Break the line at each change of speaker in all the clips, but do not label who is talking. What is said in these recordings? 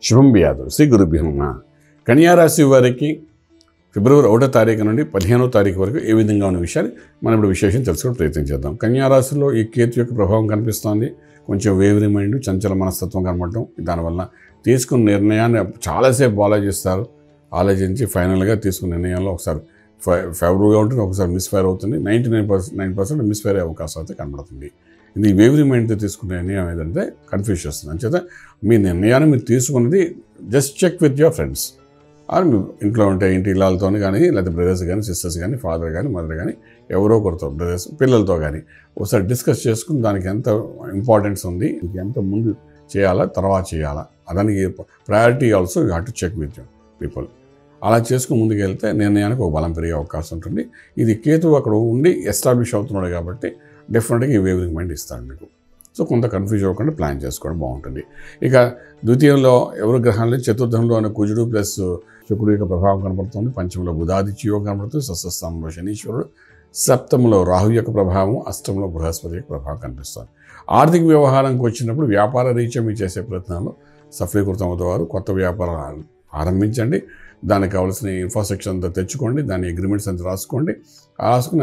శుభం వ్యాధు శ్రీ గురుభ్యో నమః. కన్యా రాశి వారికి ఫిబ్రవరి 1వ తారీఖు నుండి 15వ తారీఖు వరకు ఏ విధంగా ఉన్న విషయాన్ని మనం ఇప్పుడు విశేషం తెలుసుకోవడం ప్రయత్నం చేద్దాం. కన్యా రాశిలో ఈ కేతు యొక్క ప్రభావం కనిపిస్తోంది. కొంచెం వేవరీ మైండ్, చంచల మనస్తత్వం కనబడటం, దానివల్ల తీసుకున్న నిర్ణయాన్ని చాలాసేపు ఆలోచించి ఫైనల్గా తీసుకున్న నిర్ణయంలో ఒకసారి ఫేవరబుల్గా ఉంటుంది, ఒకసారి మిస్ఫైర్ అవుతుంది. 99% మిస్ఫైర్ అయ్యే అవకాశం అయితే కనబడుతుంది. ఇది వేవరీ మైండ్తో తీసుకునే నిర్ణయం ఏదంటే కన్ఫ్యూజ్ చేస్తుంది. అంచేత మీ నిర్ణయాన్ని మీరు తీసుకున్నది just check with your friends or మీ ఇంట్లో ఉంటే ఇంటి ఇళ్ళతో కానీ, లేదా బ్రదర్స్ కానీ, సిస్టర్స్ కానీ, ఫాదర్ కానీ, మదర్ కానీ, ఎవరో ఒకరితో బ్రదర్స్ పిల్లలతో కానీ ఒకసారి డిస్కస్ చేసుకుని దానికి ఎంత ఇంపార్టెన్స్ ఉంది, ఎంత ముందు చేయాలా, తర్వాత చేయాలా, దానికి priority also you have to check with your people. అలా చేసుకుని ముందుకు వెళ్తే నిర్ణయానికి ఒక బలం పెరిగే అవకాశం ఉంటుంది. ఇది కేతువు అక్కడ ఉండి ఎస్టాబ్లిష్ అవుతున్నాడు కాబట్టి డెఫినెట్గా ఈ వేవరింగ్ మైండ్ ఇస్తాడు మీకు. సో కొంత కన్ఫ్యూజ్ అవ్వకుండా ప్లాన్ చేసుకోవడం బాగుంటుంది. ఇక ద్వితీయంలో ఎవరు గ్రహాలు, చతుర్థంలో అనే కుజుడు ప్లస్ శుక్రుడు యొక్క ప్రభావం కనబడుతుంది. పంచమంలో బుధాదిత్య యోగం కనబడుతుంది. షష్ఠస్థానంలో శనీశ్వరుడు, సప్తమంలో రాహు యొక్క ప్రభావం, అష్టంలో బృహస్పతి యొక్క ప్రభావం కనిపిస్తుంది. ఆర్థిక వ్యవహారానికి వచ్చినప్పుడు వ్యాపార రీత్యా మీరు చేసే ప్రయత్నాలు సఫలీకృతం అవుతారు. కొత్త వ్యాపారాలు ఆరంభించండి. దానికి కావాల్సిన ఇన్ఫ్రాస్ట్రక్చర్ అంతా తెచ్చుకోండి, దాని అగ్రిమెంట్స్ అంతా రాసుకుని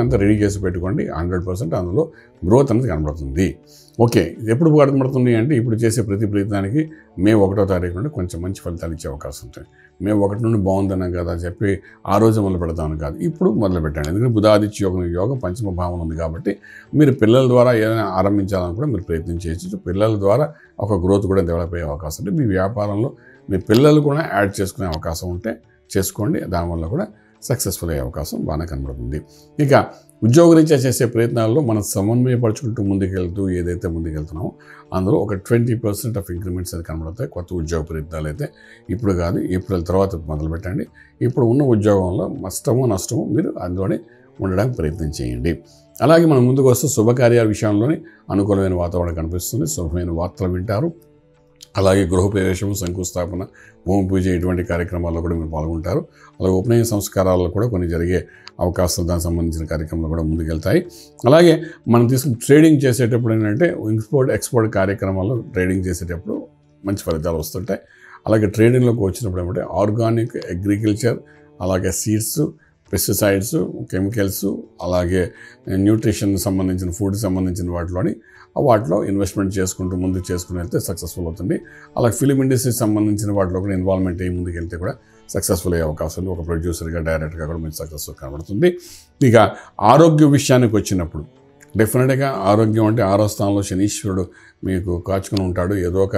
అంతా రెడీ చేసి పెట్టుకోండి. 100% అందులో గ్రోత్ అనేది కనబడుతుంది. ఓకే, ఎప్పుడు కనబడుతుంది అంటే ఇప్పుడు చేసే ప్రతి ప్రయత్నానికి మే 1వ తారీఖు నుండి కొంచెం మంచి ఫలితాలు ఇచ్చే అవకాశం ఉంటుంది. మే 1 నుండి బాగుందన్నాం కదా అని చెప్పి ఆ రోజు మొదలు పెడతామని కాదు, ఇప్పుడు మొదలు పెట్టండి. ఎందుకంటే బుధాదిత్య యోగం పంచమ భావం ఉంది కాబట్టి మీరు పిల్లల ద్వారా ఏదైనా ఆరంభించాలని కూడా మీరు ప్రయత్నం చేయొచ్చు. పిల్లల ద్వారా ఒక గ్రోత్ కూడా డెవలప్ అయ్యే అవకాశం ఉంటుంది. మీ వ్యాపారంలో మీ పిల్లలు కూడా యాడ్ చేసుకునే అవకాశం ఉంటే చేసుకోండి. దానివల్ల కూడా సక్సెస్ఫుల్ అయ్యే అవకాశం బాగా కనబడుతుంది. ఇక ఉద్యోగరీత్యా చేసే ప్రయత్నాల్లో మనం సమన్వయపరుచుకుంటూ ముందుకెళ్తూ ఏదైతే ముందుకెళ్తున్నామో అందులో ఒక 20% ఆఫ్ ఇంక్రిమెంట్స్ అది కనబడతాయి. కొత్త ఉద్యోగ ప్రయత్నాలు అయితే ఇప్పుడు కాదు, ఏప్రిల్ తర్వాత మొదలు పెట్టండి. ఇప్పుడు ఉన్న ఉద్యోగంలో నష్టమో మీరు అందులోనే ఉండడానికి ప్రయత్నం చేయండి. అలాగే మనం ముందుకు వస్తూ శుభకార్యాల విషయంలోనే అనుకూలమైన వాతావరణం కనిపిస్తుంది. శుభమైన వార్తలు వింటారు. అలాగే గృహప్రవేశం, శంకుస్థాపన, భూమి పూజ ఇటువంటి కార్యక్రమాల్లో కూడా మీరు పాల్గొంటారు. అలాగే ఉపనయన సంస్కారాల్లో కూడా కొన్ని జరిగే అవకాశాలు, దానికి సంబంధించిన కార్యక్రమాలు కూడా ముందుకెళ్తాయి. అలాగే మనం తీసుకుని ట్రేడింగ్ చేసేటప్పుడు ఏంటంటే ఎక్స్పోర్ట్ కార్యక్రమాల్లో ట్రేడింగ్ చేసేటప్పుడు మంచి ఫలితాలు వస్తుంటాయి. అలాగే ట్రేడింగ్లోకి వచ్చినప్పుడు ఏమంటే ఆర్గానిక్ అగ్రికల్చర్, అలాగే సీడ్స్, పెస్టిసైడ్స్, కెమికల్స్, అలాగే న్యూట్రిషన్ సంబంధించిన ఫుడ్ సంబంధించిన వాటిలో ఇన్వెస్ట్మెంట్ చేసుకుంటూ ముందుకు చేసుకుని వెళ్తే సక్సెస్ఫుల్ అవుతుంది. అలాగే ఫిలిం ఇండస్ట్రీకి సంబంధించిన వాటిలో కూడా ఇన్వాల్వ్మెంట్ అయ్యి ముందుకు వెళ్తే కూడా సక్సెస్ఫుల్ అయ్యే అవకాశం ఉంది. ఒక ప్రొడ్యూసర్గా, డైరెక్టర్గా కూడా మీకు సక్సెస్ఫుల్ కనబడుతుంది. ఇక ఆరోగ్య విషయానికి వచ్చినప్పుడు డెఫినెట్గా ఆరోగ్యం అంటే 6వ స్థానంలో శనీశ్వరుడు మీకు కాచుకుని ఉంటాడు. ఏదో ఒక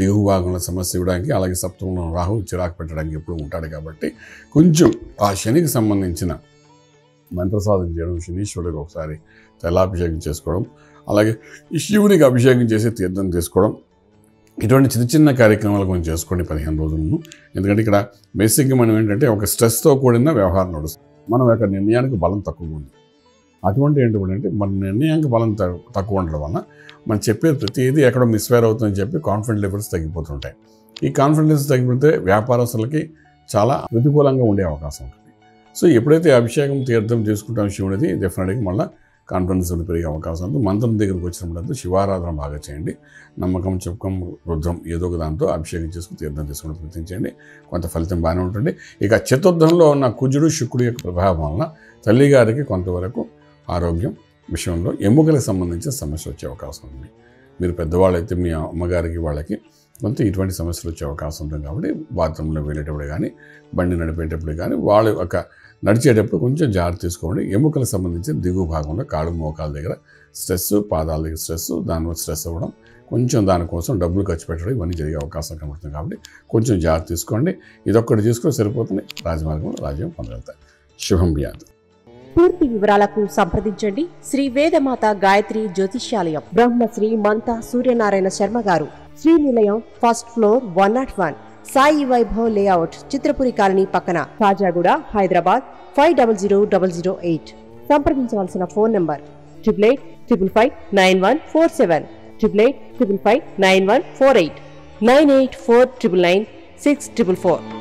దిగువ భాగంలో సమస్య ఇవ్వడానికి, అలాగే సప్తమంలో రాహు చిరాకు పెట్టడానికి ఎప్పుడు ఉంటాడు కాబట్టి కొంచెం ఆ శనికి సంబంధించిన మంత్రసాధన చేయడం, శనీశ్వరుడికి ఒకసారి తైలాభిషేకం చేసుకోవడం, అలాగే శివునికి అభిషేకం చేసి తీర్థం తీసుకోవడం, ఇటువంటి చిన్న కార్యక్రమాలు కొంచెం చేసుకోండి 15 రోజులను. ఎందుకంటే ఇక్కడ బేసిక్గా మనం ఏంటంటే ఒక స్ట్రెస్తో కూడిన వ్యవహారం నడుస్తుంది. మనం యొక్క నిర్ణయానికి బలం తక్కువగా ఉంది. అటువంటి ఏంటంటే మన నిర్ణయానికి బలం తక్కువ ఉండడం వల్ల మనం చెప్పేది ప్రతిదీ ఎక్కడో మిస్ఫైర్ అవుతుందని చెప్పి కాన్ఫిడెన్స్ లెవెల్స్ తగ్గిపోతుంటాయి. ఈ కాన్ఫిడెన్స్ తగ్గిపోతే వ్యాపారస్తులకి చాలా ప్రతికూలంగా ఉండే అవకాశం ఉంటుంది. సో ఎప్పుడైతే అభిషేకం తీర్థం చేసుకుంటాం శివుడిది, డెఫినెట్గా మళ్ళీ కాన్ఫిడెన్స్ పెరిగే అవకాశం ఉంది. మంత్రం దగ్గరికి వచ్చినప్పుడు శివారాధన బాగా చేయండి. నమ్మకం, చెప్పుకం, రుద్రం ఏదో ఒక దాంతో అభిషేకం చేసుకుని తీర్థం తీసుకుని ప్రయత్నించండి. కొంత ఫలితం బాగానే ఉంటుంది. ఇక చతుర్థంలో ఉన్న కుజుడు, శుక్రుడు యొక్క ప్రభావం వలన తల్లిగారికి కొంతవరకు ఆరోగ్యం విషయంలో ఎముకలకు సంబంధించిన సమస్య వచ్చే అవకాశం ఉంది. మీరు పెద్దవాళ్ళైతే మీ అమ్మగారికి వాళ్ళకి కొంత ఇటువంటి సమస్యలు వచ్చే అవకాశం ఉంటుంది. కాబట్టి బాత్రూంలో వెళ్ళేటప్పుడు కానీ, బండి నడిపేటప్పుడు కానీ, వాళ్ళు ఒక నడిచేటప్పుడు కొంచెం జాగ్రత్త తీసుకోండి. ఎముకలకు సంబంధించిన దిగువ భాగంలో కాళ్ళు, మోకాల దగ్గర స్ట్రెస్, పాదాల దగ్గర స్ట్రెస్, దానివల్ల స్ట్రెస్ అవ్వడం, కొంచెం దానికోసం డబ్బులు ఖర్చు పెట్టడం, ఇవన్నీ జరిగే అవకాశం కనబడుతుంది. కాబట్టి కొంచెం జాగ్రత్త తీసుకోండి. ఇదొక్కటి తీసుకొని సరిపోతుంది. రాజమార్గంలో రాజ్యం పొందగలుగుతారు. శుభం వ్యాధి.
పూర్తి వివరాలకు సంప్రదించండి శ్రీ వేదమాత గాయత్రి జ్యోతిష్యాలయం, Brahmasri మంతా Suryanarayana Sharma garu, Srinilayam, first floor, 101, Sai Vaibhav layout, Chitrapuri colony పక్కన, కాజాగూడ, హైదరాబాద్ 500008. సంప్రదించవలసిన ఫోన్ నంబర్ 8855559147, 8855559148, 9849996644.